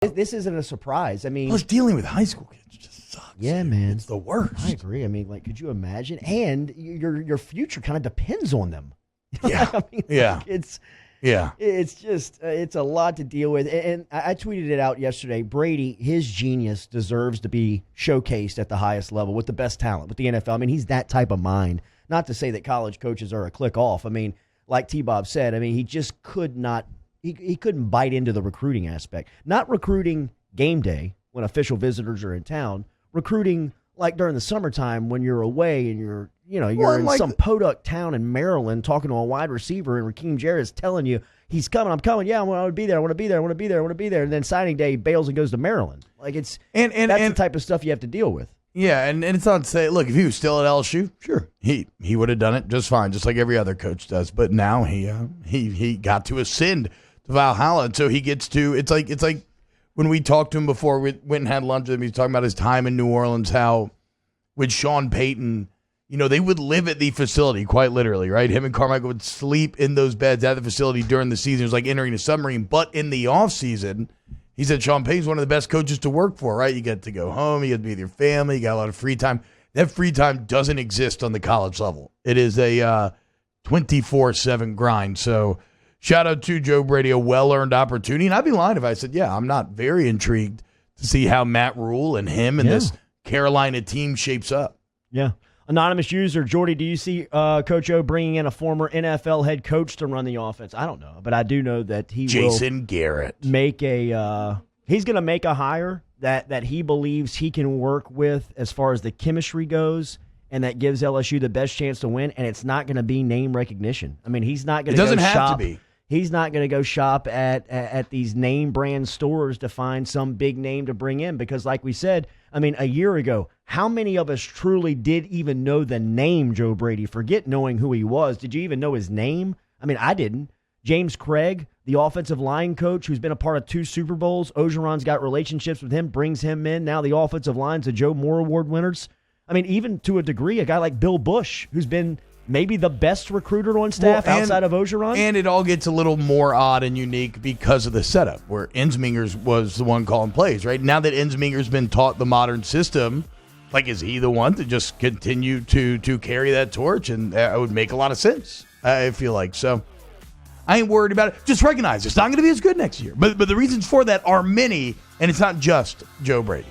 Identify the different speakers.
Speaker 1: This isn't a surprise. I mean,
Speaker 2: Plus, dealing with high school kids just sucks.
Speaker 1: Yeah,
Speaker 2: dude.
Speaker 1: man.
Speaker 2: It's the worst.
Speaker 1: I agree. I mean, like, could you imagine? And your future kind of depends on them.
Speaker 2: Yeah.
Speaker 1: I mean,
Speaker 2: Yeah.
Speaker 1: like, it's just it's a lot to deal with. And I tweeted it out yesterday. Brady, his genius deserves to be showcased at the highest level with the best talent, with the NFL. I mean, he's that type of mind. Not to say that college coaches are a click off. I mean, like T-Bob said, I mean, he just could not. He couldn't bite into the recruiting aspect. Not recruiting game day when official visitors are in town. Recruiting like during the summertime when you're away and you're in
Speaker 2: like
Speaker 1: some podunk town in Maryland talking to a wide receiver and Raheem Jarrett is telling you he's coming, I'm coming. Yeah, I want to be there. I want to be there. I want to be there. I want to be there. And then signing day he bails and goes to Maryland. Like that's the type of stuff you have to deal with.
Speaker 2: Yeah, and it's not to say, look, if he was still at LSU, sure, he would have done it just fine, just like every other coach does. But now he got to ascend to Valhalla, and so he gets to. It's like when we talked to him before, we went and had lunch with him. He was talking about his time in New Orleans, how with Sean Payton, they would live at the facility quite literally, right? Him and Carmichael would sleep in those beds at the facility during the season. It was like entering a submarine, but in the off season. He said Sean Payton's one of the best coaches to work for, right? You get to go home, you get to be with your family, you got a lot of free time. That free time doesn't exist on the college level. It is a 24/7 grind. So shout out to Joe Brady, a well-earned opportunity. And I'd be lying if I said, I'm not very intrigued to see how Matt Rule and him and this Carolina team shapes up.
Speaker 1: Yeah. Anonymous user, Jordy, do you see Coach O bringing in a former NFL head coach to run the offense? I don't know, but I do know that he
Speaker 2: Jason Garrett
Speaker 1: make he's going to make a hire that he believes he can work with as far as the chemistry goes, and that gives LSU the best chance to win. And it's not going to be name recognition. I mean, he's not going to. It doesn't have to be. He's not going to go shop at these name brand stores to find some big name to bring in because, like we said, I mean, a year ago, how many of us truly did even know the name Joe Brady? Forget knowing who he was. Did you even know his name? I mean, I didn't. James Craig, the offensive line coach who's been a part of 2 Super Bowls. Ogeron's got relationships with him, brings him in. Now the offensive line's a Joe Moore Award winners. I mean, even to a degree, a guy like Bill Bush, who's been maybe the best recruiter on staff outside of Ogeron.
Speaker 2: And it all gets a little more odd and unique because of the setup, where Ensminger's was the one calling plays, right? Now that Ensminger's been taught the modern system, like, is he the one to just continue to carry that torch? And that would make a lot of sense, I feel like. So I ain't worried about it. Just recognize it's not going to be as good next year. But the reasons for that are many, and it's not just Joe Brady.